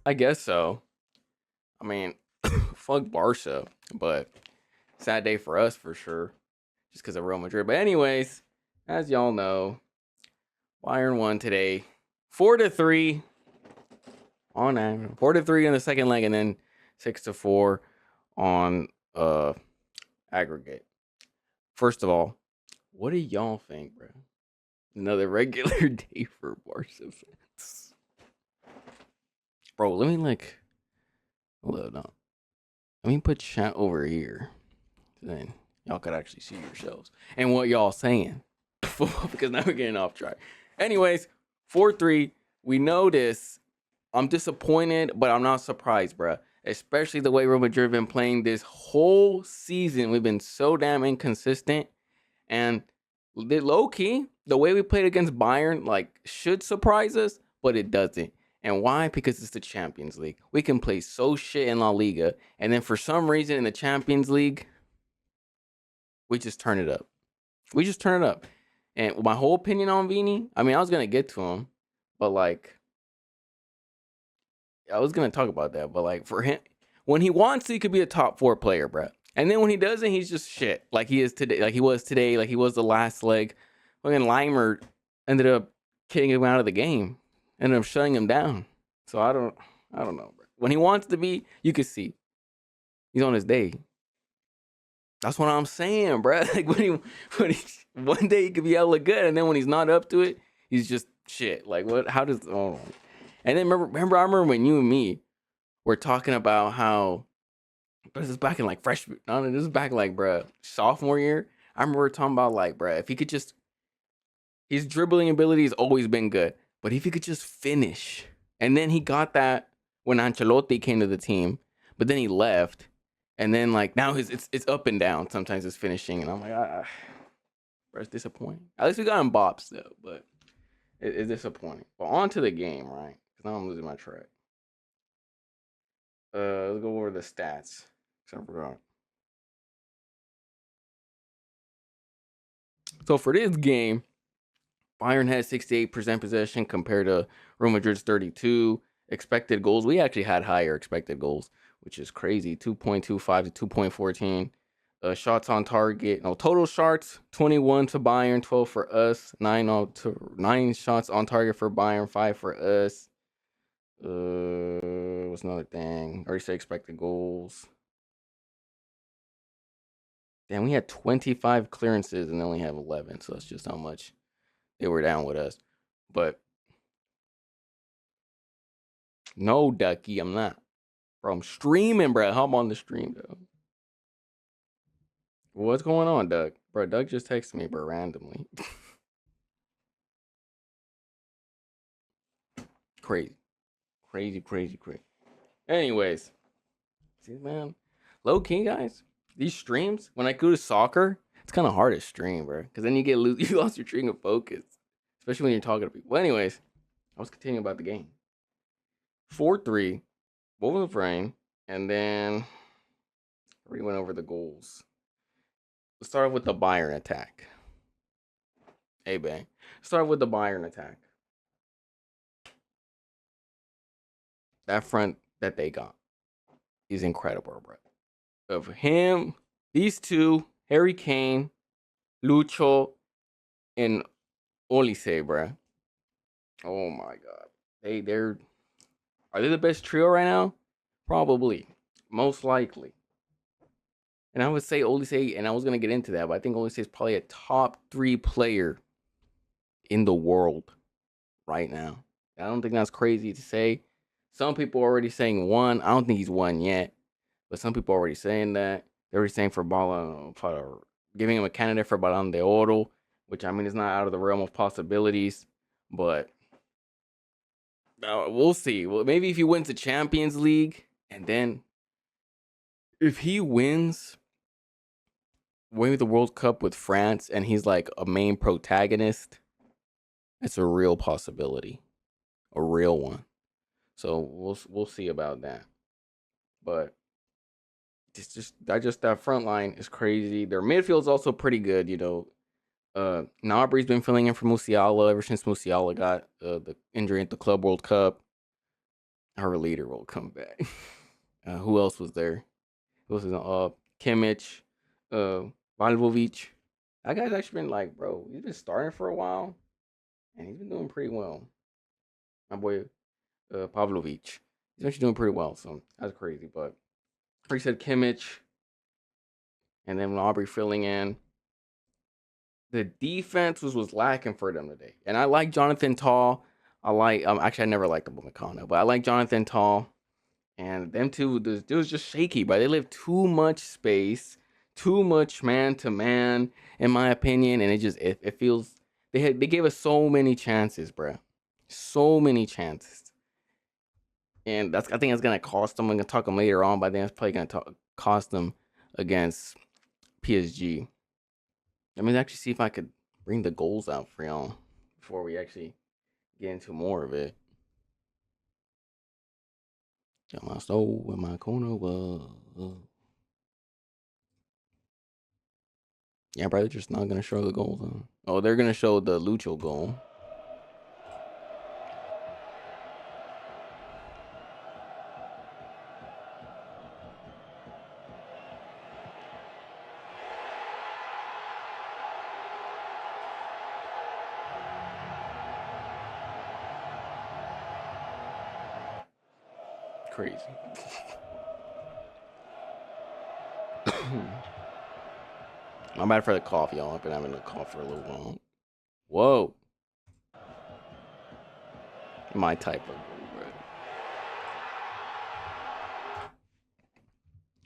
I guess so. I mean, fuck Barca, but sad day for us for sure, just because of Real Madrid. But anyways, as y'all know, Bayern won today, 4-3 on average, 4-3 in the second leg, and then 6-4 on aggregate. First of all, what do y'all think, bro? Another regular day for Barca fans, bro. Hold up, no. Let me put chat over here. Then y'all could actually see yourselves and what y'all saying. Because now we're getting off track. Anyways, 4-3. We know this. I'm disappointed, but I'm not surprised, bruh. Especially the way Real Madrid been playing this whole season. We've been so damn inconsistent. And low key, the way we played against Bayern, like, should surprise us, but it doesn't. And why? Because it's the Champions League. We can play so shit in La Liga, and then for some reason in the Champions League, we just turn it up. We just turn it up. And my whole opinion on Vini, I mean, I was gonna get to him, but like, I was gonna talk about that, but like, for him, when he wants, he could be a top 4 player, bro. And then when he doesn't, he's just shit. Like he is today, like he was today, like he was the last leg. Fucking Limer ended up kicking him out of the game, ended up shutting him down. So I don't know, bro. When he wants to be, you can see he's on his day. That's what I'm saying, bro. Like when he one day he could be hella good, and then when he's not up to it, he's just shit. Like what? How does? Oh, and then remember, I remember when you and me were talking about how. But this is back in like freshman. No, this is back like, bro, sophomore year. I remember talking about like, bro, if he could just, his dribbling ability has always been good, but if he could just finish, and then he got that when Ancelotti came to the team, but then he left. And then like now it's up and down. Sometimes it's finishing, and I'm like, bro, it's disappointing. At least we got him bops though, but it's disappointing. But on to the game, right? Because now I'm losing my track. Let's go over the stats. I forgot. So for this game, Bayern had 68% possession compared to Real Madrid's 32. Expected goals, we actually had higher expected goals, which is crazy. 2.25 to 2.14. Shots on target. No, total shots, 21 to Bayern, 12 for us. 9 shots on target for Bayern, 5 for us. What's another thing? I already said expected goals. Damn, we had 25 clearances and they only have 11. So that's just how much they were down with us. But no, Ducky, I'm not. Bro, I'm streaming, bro. I'm on the stream, though. What's going on, Doug? Bro, Doug just texted me, bro, randomly. Crazy. Crazy. Anyways, see, man, low key, guys, these streams, when I go to soccer, it's kind of hard to stream, bro. Because then you lost your train of focus, especially when you're talking to people. Well, anyways, I was continuing about the game. 4-3, both of the frame, and then we went over the goals. Let's start with the Bayern attack. Hey, bang. Start with the Bayern attack. That front that they got is incredible, bro. Of him, these two, Harry Kane, Lucho, and Olise, bro. Oh my god. Are they the best trio right now? Probably. Most likely. And I would say Olise, and I was gonna get into that, but I think Olise is probably a top 3 player in the world right now. I don't think that's crazy to say. Some people are already saying 1. I don't think he's 1 yet, but some people are already saying that. They're already saying for giving him a candidate for Ballon d'Oro, which I mean is not out of the realm of possibilities, but we'll see. Well, maybe if he wins the Champions League, and then if he wins maybe the World Cup with France, and he's like a main protagonist, it's a real possibility, a real one. So we'll see about that. But it's just that front line is crazy. Their midfield's also pretty good, you know. Gnabry's been filling in for Musiala ever since Musiala got the injury at the Club World Cup. Our leader will come back. Who else was there? Who else was Kimmich, Valvovic. That guy's actually been like, bro, he's been starting for a while, and he's been doing pretty well. My boy Pavlovic, he's actually doing pretty well. So that's crazy. But like I said, Kimmich, and then Aubrey filling in. The defense was lacking for them today, and I like Jonathan Tall. I like actually I never liked Upamecano, but I like Jonathan Tall. And them two, it was just shaky, but they left too much space, too much man to man, in my opinion. And it feels they gave us so many chances, bro, so many chances. And I think that's gonna cost them. I'm gonna talk them later on, but then it's probably gonna cost them against PSG. Let me actually see if I could bring the goals out for y'all before we actually get into more of it. Got my soul in my corner. Yeah, bro, they're just not gonna show the goals. Oh, they're gonna show the Lucho goal. Crazy. I'm bad for the cough, y'all. I've been having a cough for a little while. Whoa. My type of goal, bro.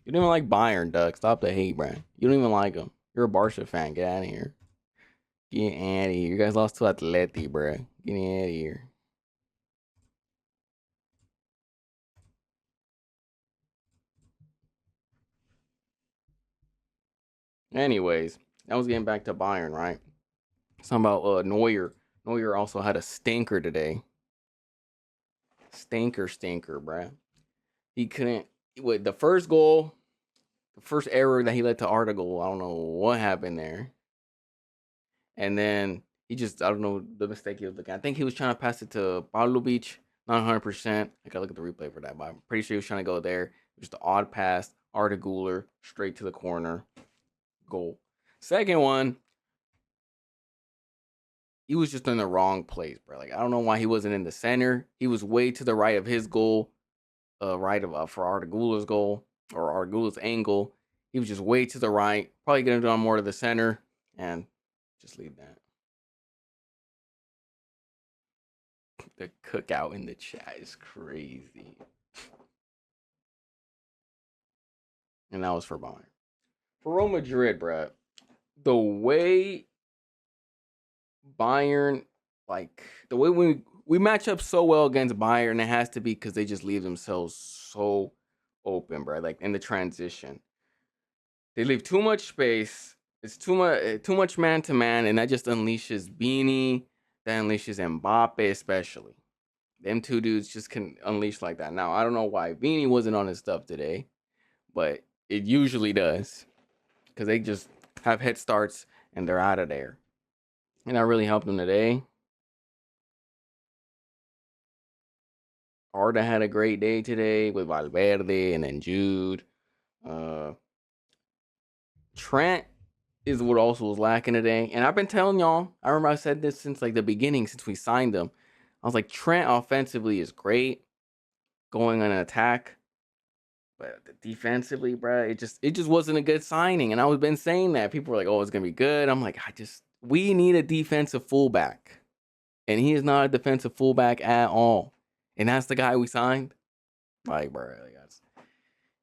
You don't even like Bayern, Doug. Stop the hate, bro. You don't even like them. You're a Barca fan. Get out of here. Get out of here. You guys lost to Atleti, bro. Get out of here. Anyways, I was getting back to Bayern, right? Something about Neuer. Neuer also had a stinker today. Stinker, bro. He couldn't. With the first goal, the first error that he led to Arda goal, I don't know what happened there. And then he just, I don't know the mistake he was looking at. I think he was trying to pass it to Pablo Beach, not 100%. I gotta look at the replay for that, but I'm pretty sure he was trying to go there. Just an odd pass, Arda Guler, straight to the corner, goal. Second one, he was just in the wrong place, bro. Like, I don't know why he wasn't in the center. He was way to the right of his goal, right of for Arda Guler's goal, or Arda Guler's angle. He was just way to the right. Probably gonna do more to the center, and just leave that. The cookout in the chat is crazy. And that was for Bayern. For Real Madrid, bro, the way Bayern, like, the way we match up so well against Bayern, it has to be because they just leave themselves so open, bro. Like, in the transition. They leave too much space. It's too much man to man, and that just unleashes Beanie. That unleashes Mbappe, especially. Them two dudes just can unleash like that. Now, I don't know why Beanie wasn't on his stuff today, but it usually does. Because they just have head starts and they're out of there. And that really helped them today. Arda had a great day today with Valverde and then Jude. Trent is what also was lacking today. And I've been telling y'all, I remember I said this since like the beginning, since we signed him. I was like, Trent offensively is great, going on an attack. But defensively, bro, it just wasn't a good signing. And I was been saying that. People were like, oh, it's gonna be good. I'm like, we need a defensive fullback. And he is not a defensive fullback at all. And that's the guy we signed. Like, bro,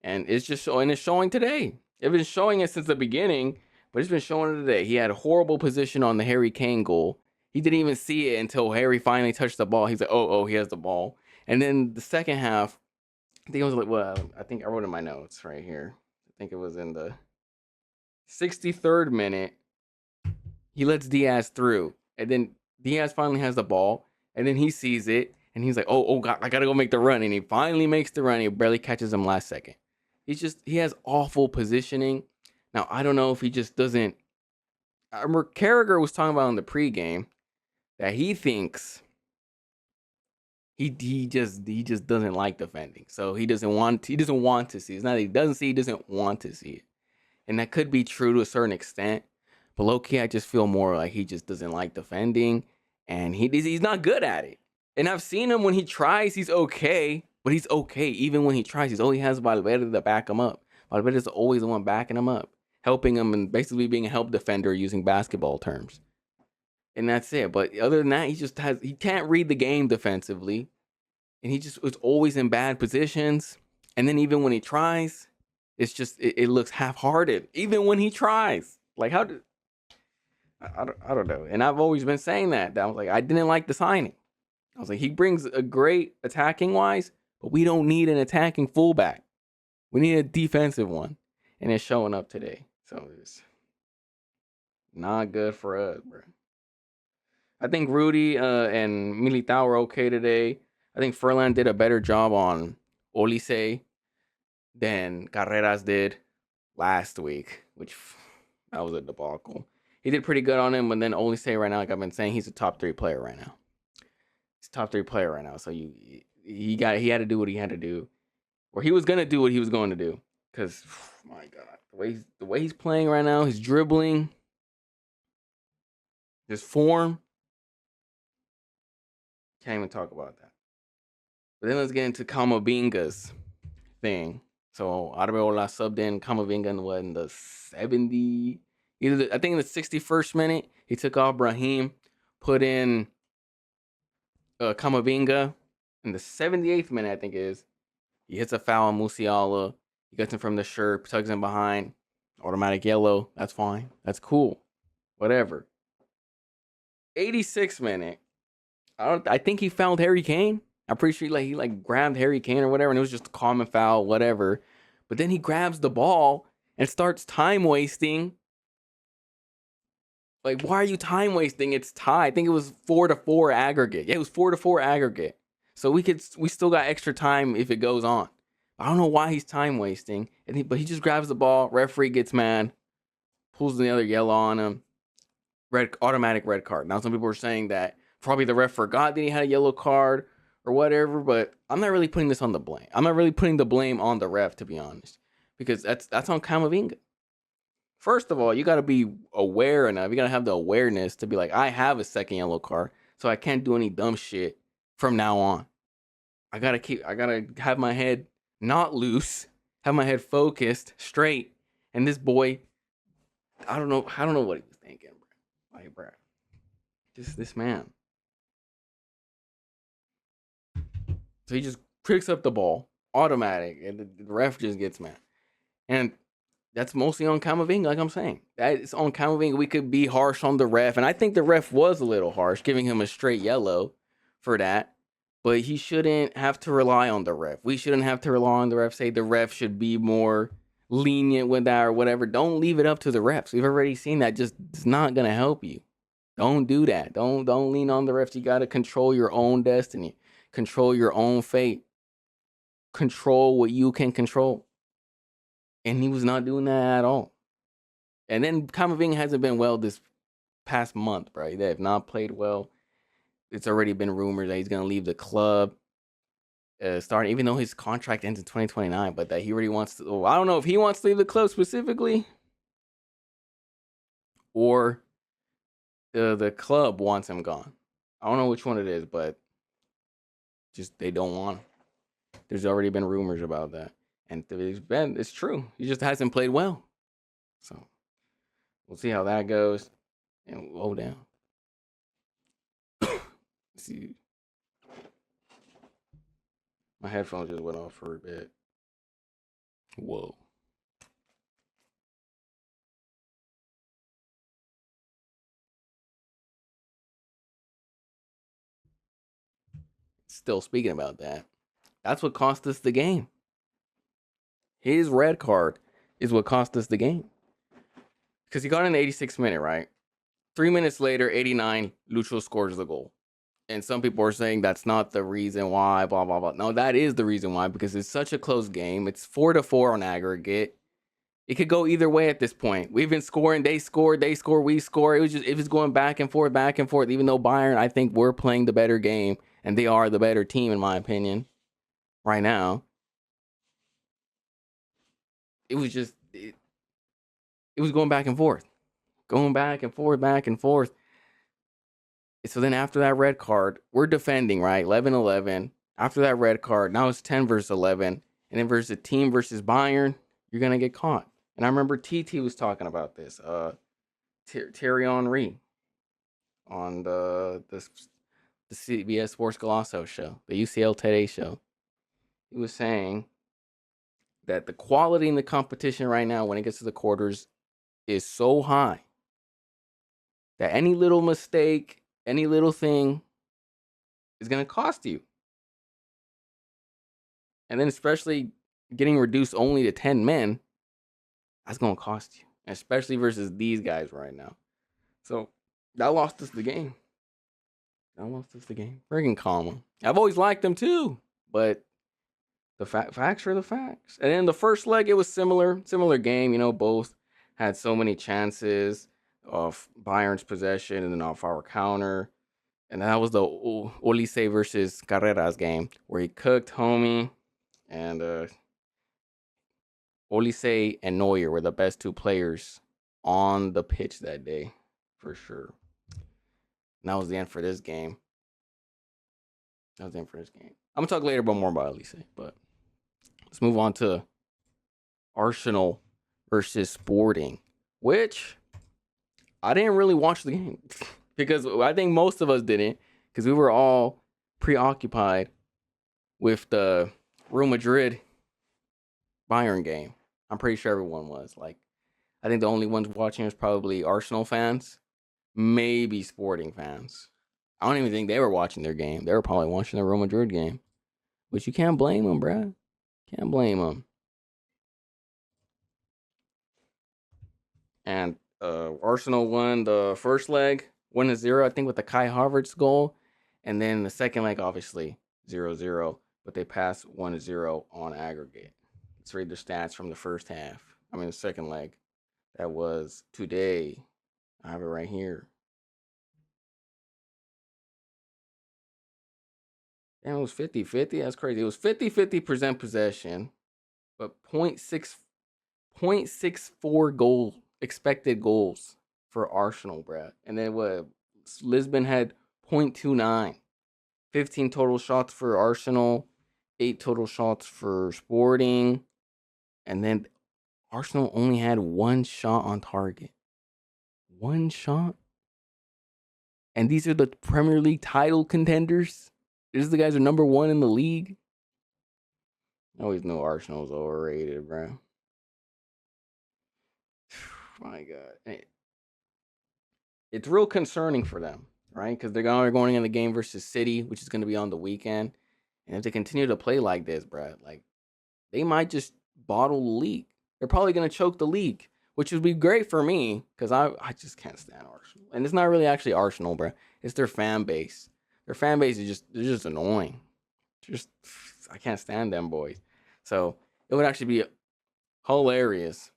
and it's just showing. It's showing today. It's been showing it since the beginning, but it's been showing it today. He had a horrible position on the Harry Kane goal. He didn't even see it until Harry finally touched the ball. He's like, oh, he has the ball. And then the second half, I think it was like, well, I think I wrote in my notes right here. I think it was in the 63rd minute. He lets Diaz through, and then Diaz finally has the ball, and then he sees it, and he's like, oh God, I gotta go make the run. And he finally makes the run. He barely catches him last second. He has awful positioning. Now, I don't know if he just doesn't. I remember Carragher was talking about in the pregame that he thinks he just doesn't like defending. So he doesn't want to see it. It's not that he doesn't see, he doesn't want to see it. And that could be true to a certain extent. But low key, I just feel more like he just doesn't like defending, and he's not good at it. And I've seen him when he tries, he's okay, but he's okay even when he tries. He always has Valverde to back him up. Valverde's always the one backing him up, helping him, and basically being a help defender using basketball terms. And that's it. But other than that, he can't read the game defensively, and he just is always in bad positions. And then even when he tries, it looks half-hearted. Even when he tries, like I don't know. And I've always been saying that I was like, I didn't like the signing. I was like, he brings a great attacking wise, but we don't need an attacking fullback. We need a defensive one, and it's showing up today. So it's not good for us, bro. I think Rudy and Militao were okay today. I think Furlan did a better job on Olise than Carreras did last week, which that was a debacle. He did pretty good on him, but then Olise right now, like I've been saying, he's a top 3 player right now. He's a top 3 player right now. So he had to do what he had to do, or he was gonna do what he was going to do. Because my God, the way he's playing right now, his dribbling, his form. Can't even talk about that. But then let's get into Camavinga's thing. So Arbeloa subbed in Camavinga in the 70, I think in the 61st minute, he took off Brahim, put in Camavinga in the 78th minute, I think it is. He hits a foul on Musiala. He gets him from the shirt, tugs him behind. Automatic yellow. That's fine. That's cool. Whatever. 86th minute. I think he fouled Harry Kane. I'm pretty sure he grabbed Harry Kane or whatever, and it was just a common foul, whatever. But then he grabs the ball and starts time wasting. Like, why are you time wasting? It's tie. I think it was 4-4 aggregate. Yeah, it was 4-4 aggregate. So we still got extra time if it goes on. I don't know why he's time wasting. But he just grabs the ball. Referee gets mad, pulls the other yellow on him. Automatic red card. Now some people are saying that probably the ref forgot that he had a yellow card or whatever, but I'm not really putting this on the blame. I'm not really putting the blame on the ref, to be honest, because that's on Camavinga. First of all, you got to be aware enough. You got to have the awareness to be like, I have a second yellow card, so I can't do any dumb shit from now on. I got to have my head not loose, have my head focused, straight. And this boy, I don't know what he was thinking, bro. Like, bro, just this man. So he just picks up the ball, automatic, and the ref just gets mad. And that's mostly on Camavinga, like I'm saying. That is on Camavinga. We could be harsh on the ref, and I think the ref was a little harsh, giving him a straight yellow for that. But he shouldn't have to rely on the ref. We shouldn't have to rely on the ref. Say the ref should be more lenient with that or whatever. Don't leave it up to the refs. We've already seen that. Just it's not gonna help you. Don't do that. Don't lean on the refs. You gotta control your own destiny. Control your own fate. Control what you can control. And he was not doing that at all. And then Camavinga hasn't been well this past month, bro. They have not played well. It's already been rumored that he's going to leave the club starting, even though his contract ends in 2029, but that he already wants to. Well, I don't know if he wants to leave the club specifically or the club wants him gone. I don't know which one it is, but just they don't want him. There's already been rumors about that. And it's true. He just hasn't played well. So we'll see how that goes. And whoa, down. See, my headphones just went off for a bit. Whoa. Still speaking about that. That's what cost us the game. His red card is what cost us the game. Because he got in the 86th minute, right? 3 minutes later, 89, Lucho scores the goal. And some people are saying that's not the reason why, blah, blah, blah. No, that is the reason why, because it's such a close game. It's 4-4 on aggregate. It could go either way at this point. We've been scoring. They score, we score. It was going back and forth, even though Bayern, I think we're playing the better game. and they are the better team in my opinion right now. It was just it was going back and forth, going back and forth, back and forth. So then after that red card, we're defending, right? 11-11. After that red card, now it's 10 versus 11. And then versus a team versus Bayern, you're going to get caught. And I remember TT was talking about this. Thierry Henry on the CBS Sports Golasso show, the UCL Today show. He was saying that the quality in the competition right now when it gets to the quarters is so high that any little mistake, any little thing is going to cost you. And then especially getting reduced only to 10 men, that's going to cost you. Especially versus these guys right now. So that lost us the game. Friggin' calm. I've always liked them too. But the facts are the facts. And in the first leg, it was similar game. You know, both had so many chances of Bayern's possession and then off our counter. And that was the Olise versus Carreras game where he cooked homie. And Olise and Neuer were the best two players on the pitch that day, for sure. And that was the end for this game. I'm going to talk later more about Olise, but let's move on to Arsenal versus Sporting, which I didn't really watch the game because I think most of us didn't because we were all preoccupied with the Real Madrid Bayern game. I'm pretty sure everyone was. Like, I think the only ones watching was probably Arsenal fans, maybe Sporting fans. I don't even think they were watching their game. They were probably watching the Real Madrid game, which you can't blame them, bruh. Can't blame them. And Arsenal won the first leg 1-0, I think, with the Kai Havertz goal. And then the second leg, obviously, 0-0. But they passed 1-0 on aggregate. Let's read the stats from the first half. I mean, the second leg. That was today. I have it right here. Damn, it was 50-50. That's crazy. It was 50-50% possession, but 0.64 goal expected goals for Arsenal, bruh. And then what? Lisbon had 0.29. 15 total shots for Arsenal, 8 total shots for Sporting. And then Arsenal only had 1 shot on target. 1 shot? And these are the Premier League title contenders? These are the guys who are number 1 in the league? I always know Arsenal's overrated, bro. My God. It's real concerning for them, right? Because they're going in the game versus City, which is going to be on the weekend. And if they continue to play like this, bro, like, they might just bottle the league. They're probably going to choke the league, which would be great for me because I just can't stand Arsenal. And it's not really actually Arsenal, bro. It's their fan base. Their fan base is they're just annoying. I can't stand them boys. So it would actually be hilarious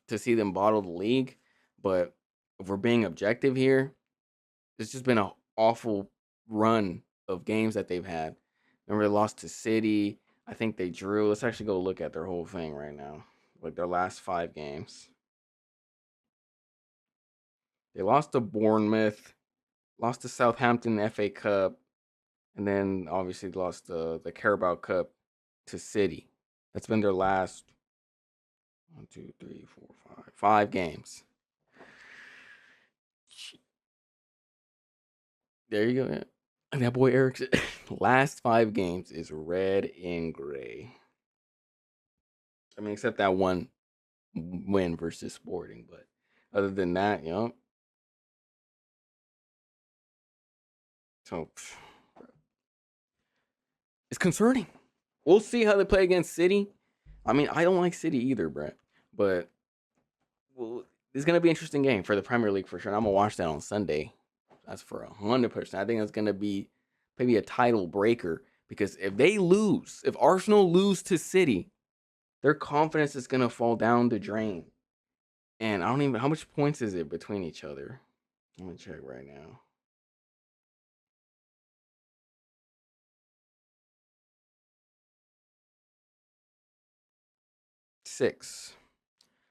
to see them bottle the league. But if we're being objective here, it's just been an awful run of games that they've had. Remember, they lost to City. I think they drew. Let's actually go look at their whole thing right now. Like their last 5 games. They lost to Bournemouth, lost to Southampton FA Cup, and then obviously lost the Carabao Cup to City. That's been their last 1, 2, 3, 4, 5 games. There you go. Yeah. And that boy Eric's last 5 games is red and gray. I mean, except that one win versus Sporting, but other than that, you know. So it's concerning. We'll see how they play against City. I mean, I don't like City either, Brett. But it's gonna be an interesting game for the Premier League for sure. And I'm gonna watch that on Sunday. That's for 100%. I think that's gonna be maybe a title breaker because if Arsenal lose to City, their confidence is gonna fall down the drain. And I don't even how much points is it between each other. Let me check right now. 6.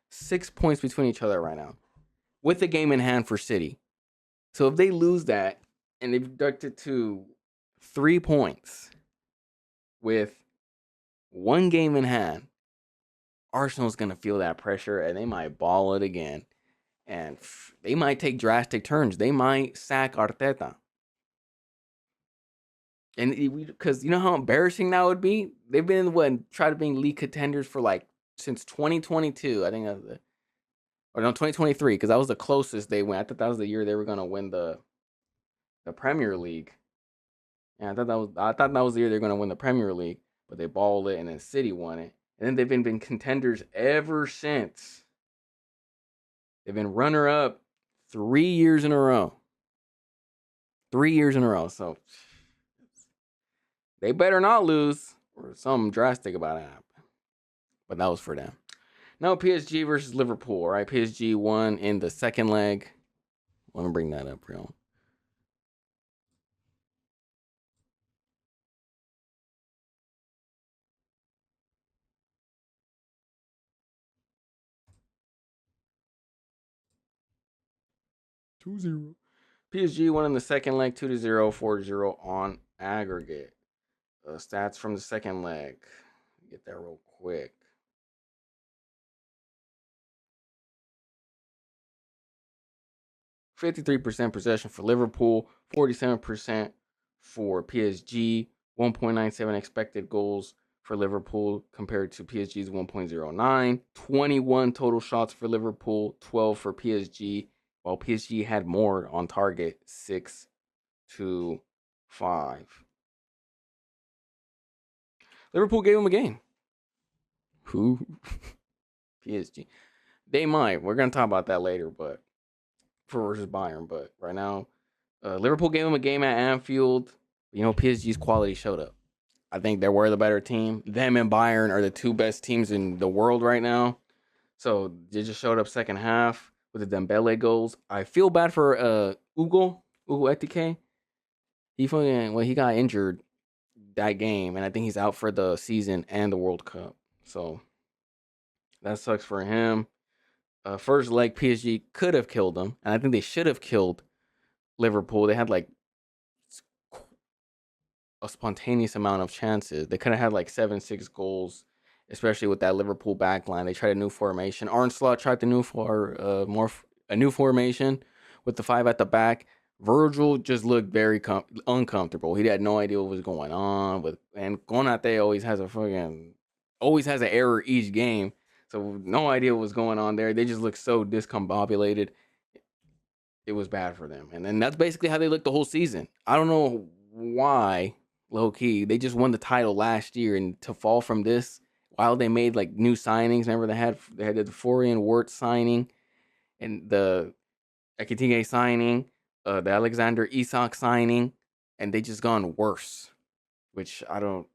6 points between each other right now, with the game in hand for City. So if they lose that and they deduct it to 3 points with one game in hand, Arsenal's gonna feel that pressure and they might ball it again. And they might take drastic turns. They might sack Arteta. And because you know how embarrassing that would be? They've been try to be league contenders for like since 2022. I think that's or no 2023 because that was the closest they went. I thought that was the year they were gonna win the Premier League. Yeah, I thought that was the year they're gonna win the Premier League, but they balled it and then City won it. And then they've been contenders ever since. They've been runner up 3 years in a row. 3 years in a row. So they better not lose or something drastic about to happen. But that was for them. Now PSG versus Liverpool, right? PSG won in the second leg. Let me bring that up, real. PSG won in the second leg 2-0, 4-0 on aggregate. Stats from the second leg. Get that real quick. 53% possession for Liverpool, 47% for PSG, 1.97 expected goals for Liverpool compared to PSG's 1.09, 21 total shots for Liverpool, 12 for PSG, while PSG had more on target, 6 to 5. Liverpool gave them a game. Who? PSG. They might. We're going to talk about that later, but for versus Bayern. But right now, Liverpool gave them a game at Anfield. You know, PSG's quality showed up. I think they were the better team. Them and Bayern are the two best teams in the world right now. So they just showed up second half with the Dembele goals. I feel bad for Ugo Etike. He got injured that game, and I think he's out for the season and the World Cup. So that sucks for him. First leg, PSG could have killed them, and I think they should have killed Liverpool. They had like a spontaneous amount of chances. They could have had like 7-6 goals, especially with that Liverpool back line. They tried a new formation. Arne Slot tried the a new formation with the 5 at the back. Virgil just looked very uncomfortable. He had no idea what was going on. And Konate always has an error each game. So no idea what was going on there. They just looked so discombobulated. It was bad for them. And then that's basically how they looked the whole season. I don't know why, low key. They just won the title last year, and to fall from this while they made like new signings. Remember they had the Florian Wirtz signing and the Ekitike signing, the Alexander Isak signing, and they just gone worse. Which I don't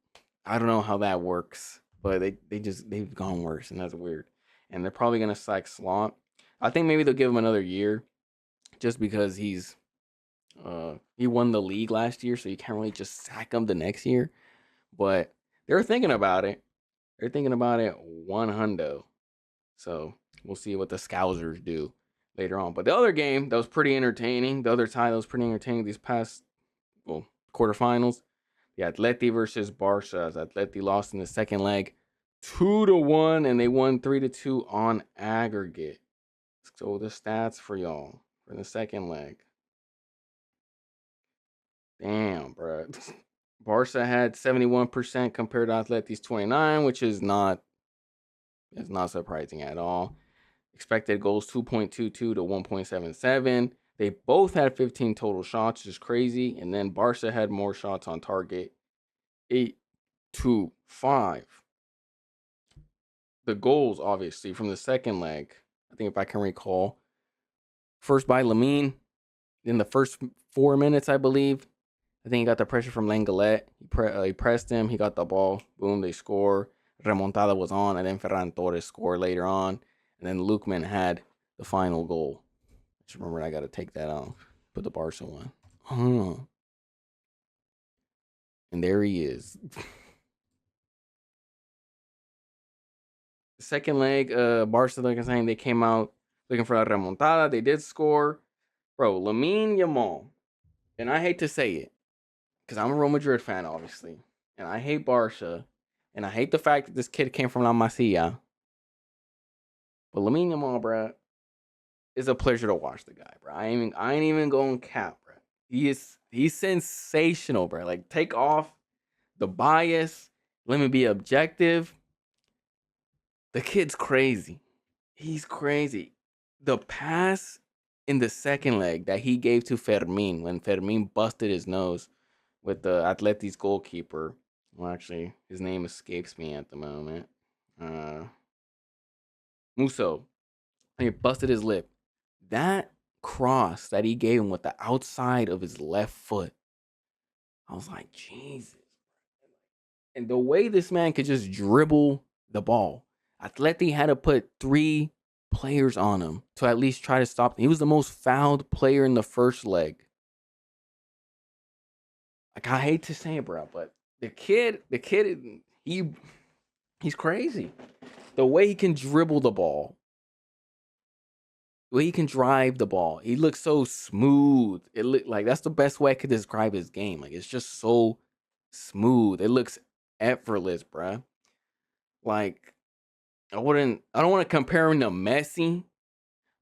know how that works, but they've gone worse, and that's weird. And they're probably gonna sack Slot. I think maybe they'll give him another year, just because he won the league last year, so you can't really just sack him the next year. But they're thinking about it. They're thinking about it 100. So we'll see what the Scousers do later on. But the other game that was pretty entertaining, the other tie that was pretty entertaining these past quarterfinals, the Atleti versus Barca. As Atleti lost in the second leg 2-1, and they won 3-2 on aggregate. So the stats for y'all for the second leg. Damn, bro. Barca had 71% compared to Atleti's 29, which is not surprising at all. Expected goals 2.22 to 1.77. They both had 15 total shots, which is crazy. And then Barca had more shots on target, 8-5. The goals, obviously, from the second leg, I think if I can recall, first by Lamine in the first 4 minutes, I believe. I think he got the pressure from Lenglet. He pressed him. He got the ball. Boom, they score. Remontada was on, and then Ferran Torres scored later on. And then Lukman had the final goal. Just remember, I got to take that off. Put the Barca one. And there he is. second leg, Barca, like I'm saying, they came out looking for a remontada. They did score. Bro, Lamine Yamal, and I hate to say it, because I'm a Real Madrid fan, obviously, and I hate Barca, and I hate the fact that this kid came from La Masia. But Lamine Yamal, bro, is a pleasure to watch the guy, bro. I ain't even going cap, bro. He's sensational, bro. Like, take off the bias. Let me be objective. The kid's crazy. He's crazy. The pass in the second leg that he gave to Fermin when Fermin busted his nose with the Atleti's goalkeeper. Well, actually, his name escapes me at the moment. Musso. He busted his lip. That cross that he gave him with the outside of his left foot, I was like, Jesus. And the way this man could just dribble the ball, Atleti had to put 3 players on him to at least try to stop him. He was the most fouled player in the first leg. Like, I hate to say it, bro, but the kid, he's crazy. The way he can dribble the ball, the way he can drive the ball, he looks so smooth. It look like that's the best way I could describe his game. Like, it's just so smooth. It looks effortless, bro. Like, I don't want to compare him to Messi,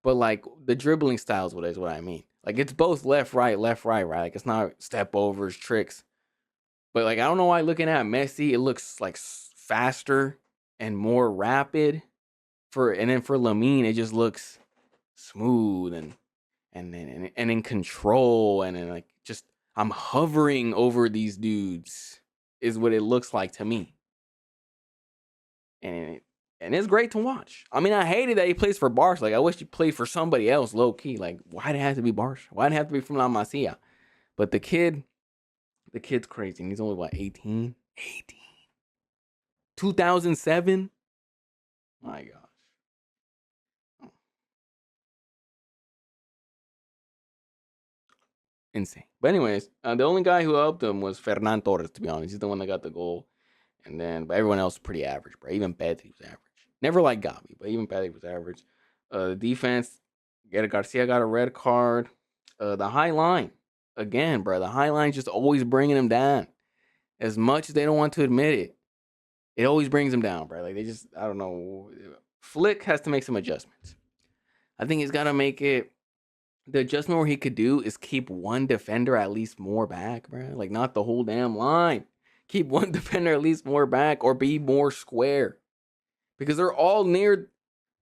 but like the dribbling styles, is what I mean. Like, it's both left, right, right. Like, it's not step overs, tricks. But like, I don't know why looking at Messi, it looks like faster and more rapid. And then for Lamine, it just looks smooth and in control and then like just I'm hovering over these dudes is what it looks like to me. And it's great to watch. I mean, I hated that he plays for Barca. Like, I wish he played for somebody else, low key. Like, why'd it have to be Barca? Why'd it have to be from La Masia? But the kid's crazy. And he's only, what, 18? 18. 2007? My gosh. Insane. But anyways, the only guy who helped him was Fernan Torres, to be honest. He's the one that got the goal. And then, but everyone else was pretty average, bro. Even Pedri was average. Never like Gavi, but even Pedri was average. The defense, Garcia got a red card. The high line, again, bro. The high line just always bringing him down. As much as they don't want to admit it, it always brings them down, bro. Like, they just, I don't know. Flick has to make some adjustments. I think he's got to make it. The adjustment where he could do is keep one defender at least more back, bro. Like, not the whole damn line. Keep one defender at least more back or be more square. Because they're all near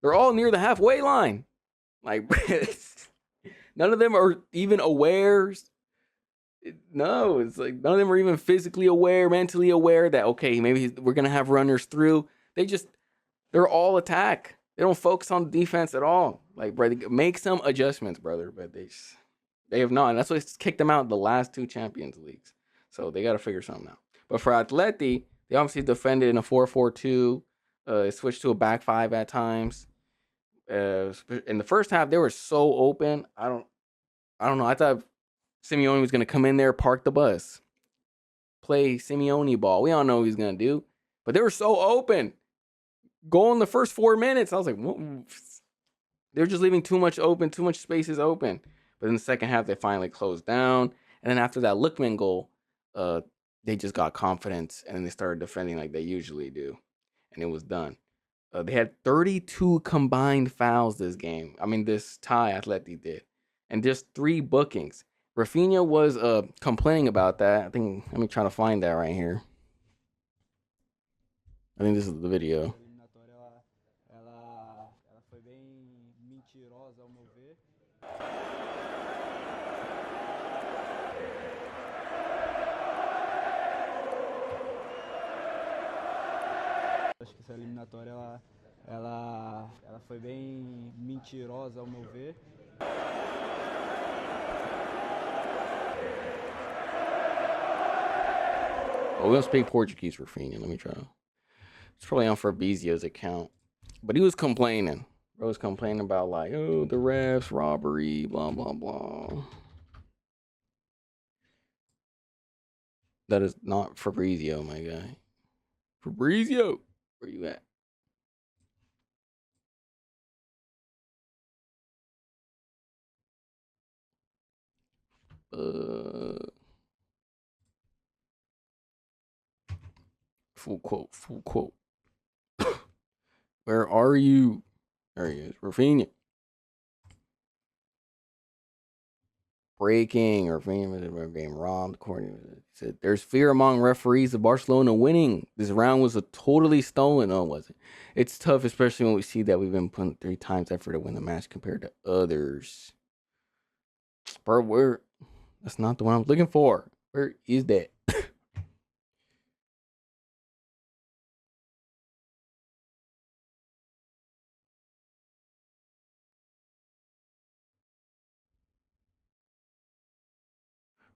the halfway line. Like, none of them are even aware. No, it's like none of them are even physically aware, mentally aware that, okay, maybe we're going to have runners through. They're all attack. They don't focus on the defense at all. Like, bro, make some adjustments, brother. But they have not. And that's what kicked them out the last 2 Champions Leagues. So they got to figure something out. But for Atleti, they obviously defended in a 4-4-2. It switched to a back 5 at times. In the first half, they were so open. I don't know. I thought Simeone was going to come in there, park the bus, play Simeone ball. We all know what he's going to do. But they were so open. Goal in the first 4 minutes. I was like, whoa. They're just leaving too much spaces open. But in the second half, they finally closed down. And then after that Lookman goal, they just got confidence and then they started defending like they usually do. And it was done. They had 32 combined fouls this game. I mean, this tie Atleti did. And just 3 bookings. Rafinha was complaining about that. I think, let me try to find that right here. I think this is the video. Acho que essa eliminatória ela foi bem mentirosa ao meu ver. Oh, we don't speak Portuguese, Rafinha. Let me try. It's probably on Fabrizio's account. But he was complaining. Bro was complaining about like, oh, the refs, robbery, blah, blah, blah. That is not Fabrizio, my guy. Fabrizio, where you at? Full quote. Full quote. Where are you? There he is. Rafinha. Breaking. Rafinha being robbed. According said, there's fear among referees of Barcelona winning. This round was a totally stolen. No, it wasn't. It's tough, especially when we see that we've been putting 3 times effort to win the match compared to others. Bro, that's not the one I'm looking for. Where is that?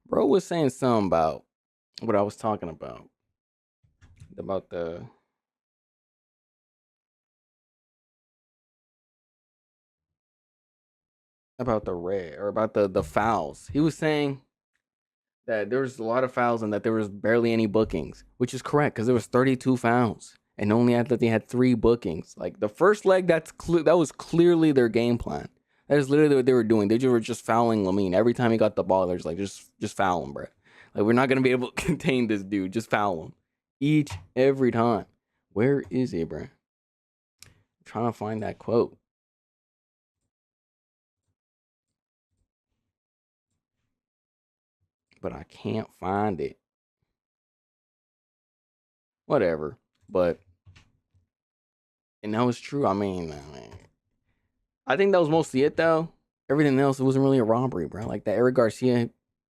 Bro was saying something about what I was talking about. About the red or about the fouls. He was saying that there was a lot of fouls and that there was barely any bookings, which is correct because there was 32 fouls and only they had 3 bookings. Like the first leg, that was clearly their game plan. That is literally what they were doing. They were just fouling Lamine every time he got the ball. They're just like, just foul him, bro. Like we're not gonna be able to contain this dude. Just foul him every time. Where is he, bro? I'm trying to find that quote. But I can't find it. Whatever. But and that was true. I mean, I think that was mostly it though. Everything else, it wasn't really a robbery, bro. Like that Eric Garcia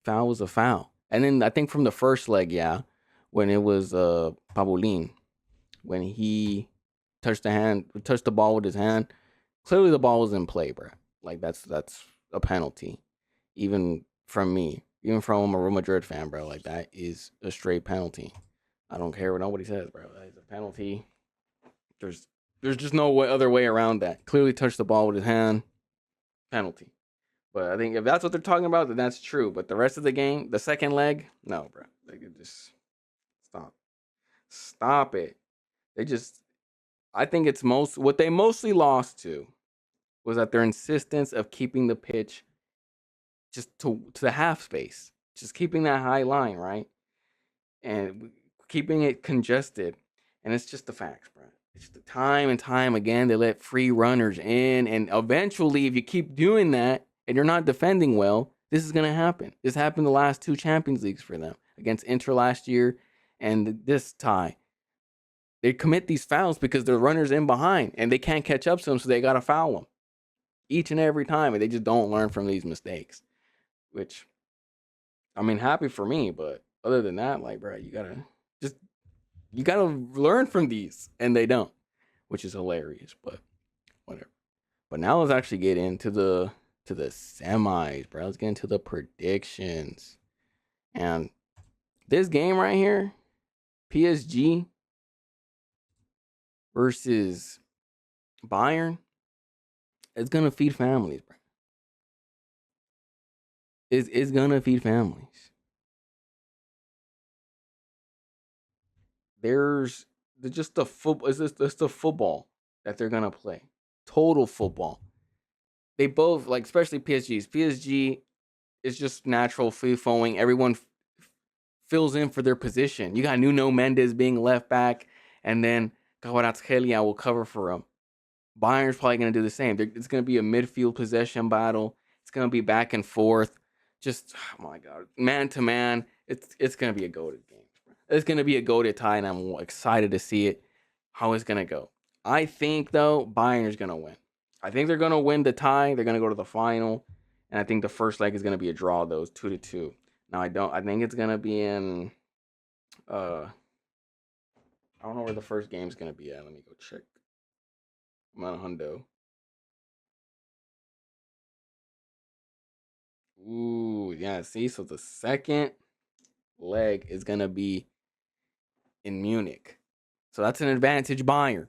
foul was a foul. And then I think from the first leg, yeah, when it was Paulin, when he touched the ball with his hand, clearly the ball was in play, bro. Like that's a penalty. Even from me, even from a Real Madrid fan, bro. Like that is a straight penalty. I don't care what nobody says, bro. That is a penalty. There's just no other way around that. Clearly touched the ball with his hand, penalty. But I think if that's what they're talking about, then that's true. But the rest of the game, the second leg, no, bro. They could just stop it. They just, I think it's what they mostly lost to was that their insistence of keeping the pitch just to the half space, just keeping that high line, right? And keeping it congested. And it's just the facts, bro. It's the time and time again they let free runners in, and eventually, if you keep doing that and you're not defending well, this is gonna happen. This happened the last 2 Champions Leagues for them against Inter last year, and this tie. They commit these fouls because the runners in behind and they can't catch up to them, so they gotta foul them each and every time, and they just don't learn from these mistakes. Which, I mean, happy for me, but other than that, like, bro, you gotta learn from these, and they don't, which is hilarious. But whatever. But now let's actually get into the semis, bro. Let's get into the predictions. And this game right here, PSG versus Bayern, it's gonna feed families, bro. It's gonna feed families. There's just the football. It's just the football that they're gonna play. Total football. They both like, especially PSG's. PSG is just natural free flowing. Everyone fills in for their position. You got Nuno Mendes being left back, and then Kvaratskhelia will cover for him. Bayern's probably going to do the same. It's going to be a midfield possession battle. It's going to be back and forth. Just, oh my God, man to man. It's going to be a goated game. It's going to be a goated tie, and I'm excited to see it, how it's going to go. I think, though, Bayern's going to win. I think they're going to win the tie. They're going to go to the final. And I think the first leg is going to be a draw, though. It's 2-2. Now, I think it's going to be in, I don't know where the first game's going to be at. Let me go check. I'm on a hundo. Ooh, yeah, see? So the second leg is going to be in Munich. So that's an advantage Bayern.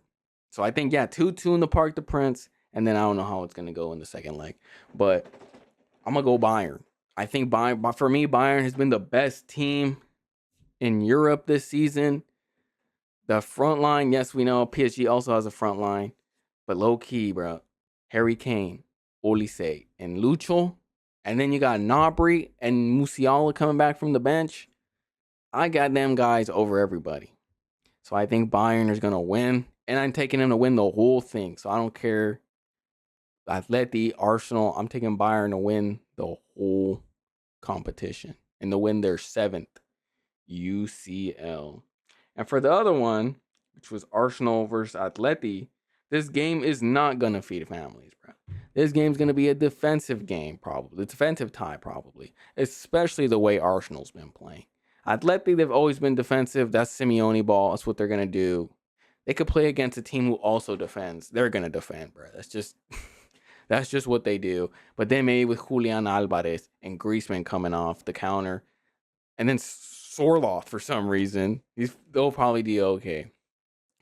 So I think, yeah, 2-2 in the Parc des Princes. And then I don't know how it's going to go in the second leg. But I'm going to go Bayern. I think Bayern, for me, Bayern has been the best team in Europe this season. The front line, yes, we know PSG also has a front line. But low key, bro, Harry Kane, Olise, and Lucho, And then you got Gnabry and Musiala coming back from the bench. I got them guys over everybody. So I think Bayern is going to win. And I'm taking them to win the whole thing. So I don't care. Atleti, Arsenal, I'm taking Bayern to win the whole competition and to win their 7th UCL. And for the other one, which was Arsenal versus Atleti, this game is not going to feed families, bro. This game's going to be a defensive game, probably. A defensive tie, probably. Especially the way Arsenal's been playing. Atleti, they've always been defensive. That's Simeone ball. That's what they're going to do. They could play against a team who also defends. They're going to defend, bro. That's just what they do. But then maybe with Julian Alvarez and Griezmann coming off the counter, and then Sorloth for some reason, they'll probably do okay.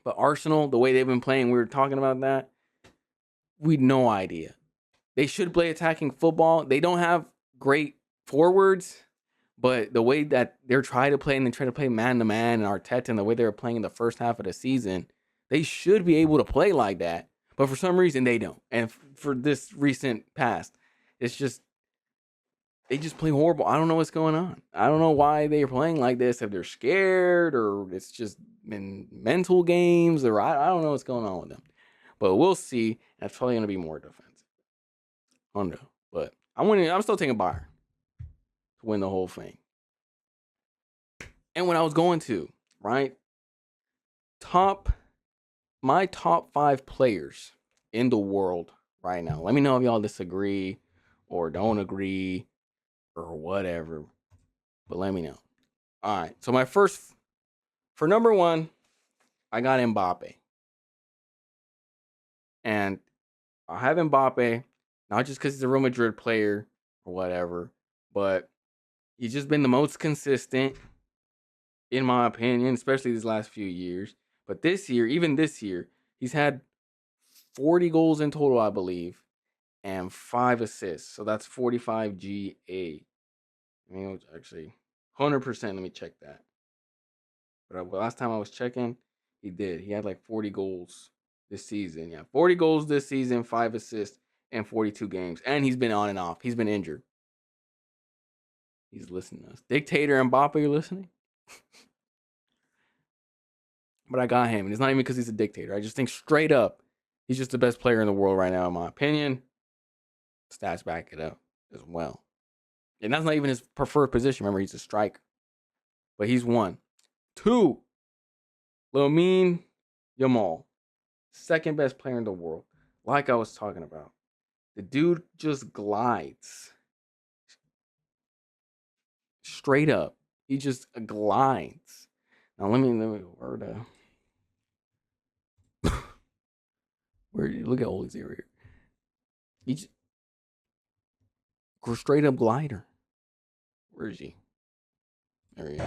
But Arsenal, the way they've been playing, we were talking about that. We had no idea. They should play attacking football. They don't have great forwards, but the way that they're trying to play and they try to play man to man and Arteta and the way they were playing in the first half of the season, they should be able to play like that. But for some reason, they don't. And for this recent past, it's just they just play horrible. I don't know what's going on. I don't know why they're playing like this. If they're scared or it's just in mental games or I don't know what's going on with them. But we'll see. That's probably going to be more defensive. I don't know. But I'm still taking Bayern to win the whole thing. And when I was going to, right? My top 5 players in the world right now. Let me know if y'all disagree or don't agree or whatever. But let me know. All right. So for number 1, I got Mbappe. And I have Mbappe, not just because he's a Real Madrid player or whatever, but he's just been the most consistent, in my opinion, especially these last few years. But even this year, he's had 40 goals in total, I believe, and 5 assists. So that's 45 GA. I mean, actually, 100%. Let me check that. But last time I was checking, he did. He had like 40 goals this season. Yeah, 40 goals this season, 5 assists, and 42 games. And he's been on and off. He's been injured. He's listening to us. Dictator Mbappe, you're listening? But I got him. And it's not even because he's a dictator. I just think straight up, he's just the best player in the world right now, in my opinion. Stats back it up as well. And that's not even his preferred position. Remember, he's a striker. But he's 1. 2, Lamine Yamal. Second best player in the world. Like I was talking about. The dude just glides. Straight up. He just glides. Now let me look at Oli's here. He just straight up glider. Where is he? There he is.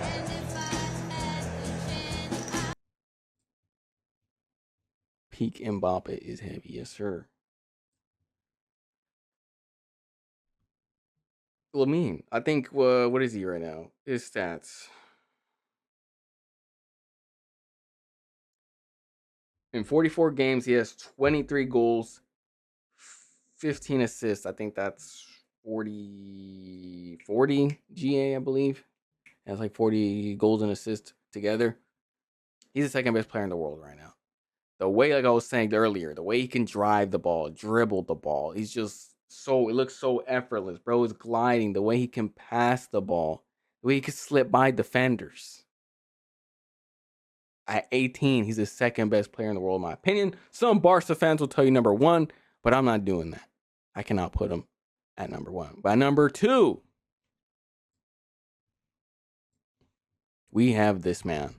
Peak Mbappe is heavy, yes sir. Lamine, I think what is he right now? His stats. In 44 games, he has 23 goals, 15 assists. I think that's 40 GA, I believe. He has like 40 goals and assists together. He's the second best player in the world right now. The way, like I was saying earlier, the way he can drive the ball, dribble the ball, he's just it looks so effortless. Bro is gliding. The way he can pass the ball, the way he can slip by defenders. At 18, he's the second best player in the world, in my opinion. Some Barca fans will tell you number 1, but I'm not doing that. I cannot put him at number 1. By number 2, we have this man.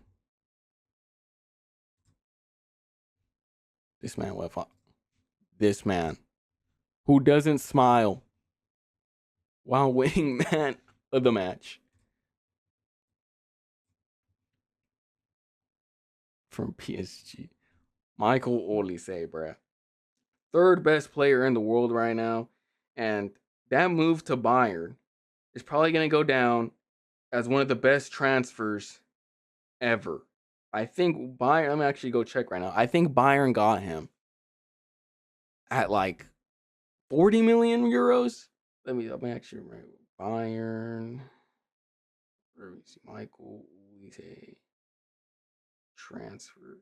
This man who doesn't smile while winning man of the match. From PSG. Michael Olise, bruh. Third best player in the world right now. And that move to Bayern is probably going to go down as one of the best transfers ever. I think Bayern, let me actually go check right now. I think Bayern got him at like 40 million euros. Let me actually remember. Bayern. Where we see Michael Uise transfer.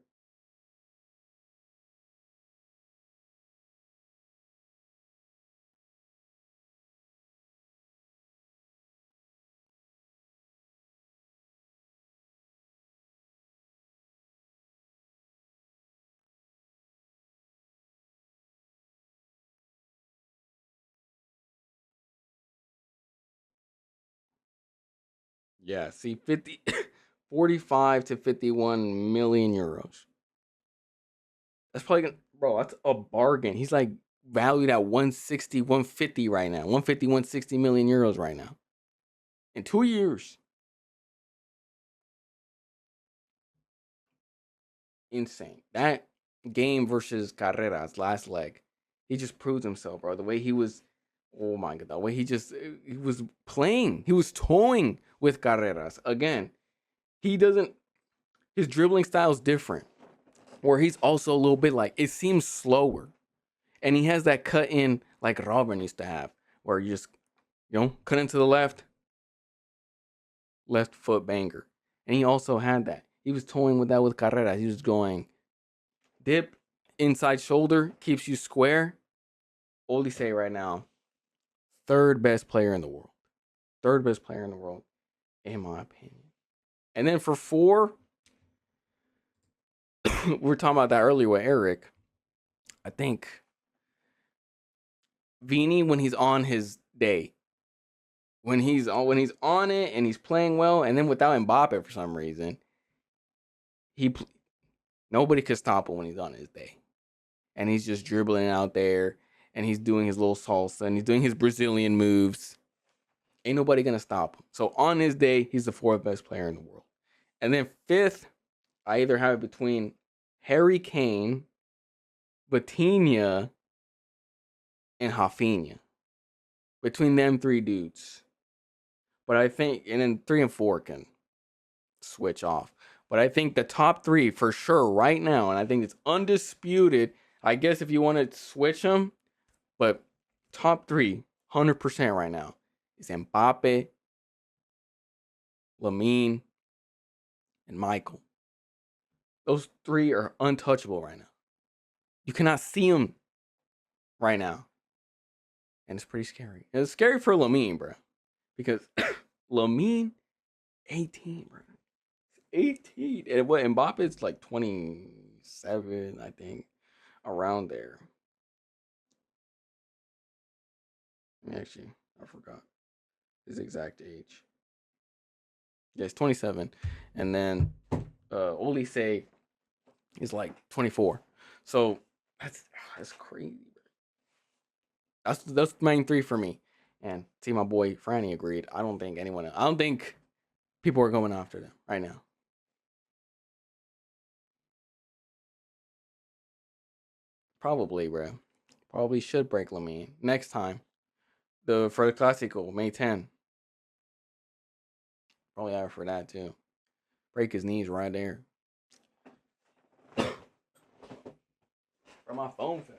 Yeah, see 50 45 to 51 million euros. That's probably gonna, bro, that's a bargain. He's like valued at 160, 150 right now. 150, 160 million euros right now. In 2 years. Insane. That game versus Carreras last leg, he just proved himself, bro. The way he was, oh my god, the way he was playing, he was toying with Carreras again. He doesn't. His dribbling style is different, where he's also a little bit like it seems slower, and he has that cut in like Robin used to have, where you just cut into the left foot banger, and he also had that. He was toying with that with Carreras. He was going dip inside shoulder, keeps you square. Olise right now, third best player in the world. Third best player in the world, in my opinion. And then for four, we were talking about that earlier with Eric. I think Vini when he's on his day, when he's on it and he's playing well, and then without Mbappe for some reason, he nobody could stop him when he's on his day, and he's just dribbling out there, and he's doing his little salsa, and he's doing his Brazilian moves. Ain't nobody gonna stop him. So on his day, he's the fourth best player in the world. And then fifth, I either have it between Harry Kane, Batinha, and Rafinha. Between them three dudes. But I think, and then 3 and 4 can switch off. But I think the top three for sure right now, and I think it's undisputed. I guess if you want to switch them, but top three, 100% right now, is Mbappe, Lamine, and Michael. Those three are untouchable right now. You cannot see them right now. And it's pretty scary. And it's scary for Lamine, bro. Because Lamine, 18, bro. 18. And what Mbappe's like 27, I think. Around there. Actually, I forgot his exact age. Yeah, it's 27. And then Olise is like 24. So that's crazy. That's the main three for me. And see, my boy Franny agreed. I don't think people are going after them right now. Probably, bro. Probably should break Lamine next time. For the Classico, May 10. Probably have for that too. Break his knees right there. Where my phone fell.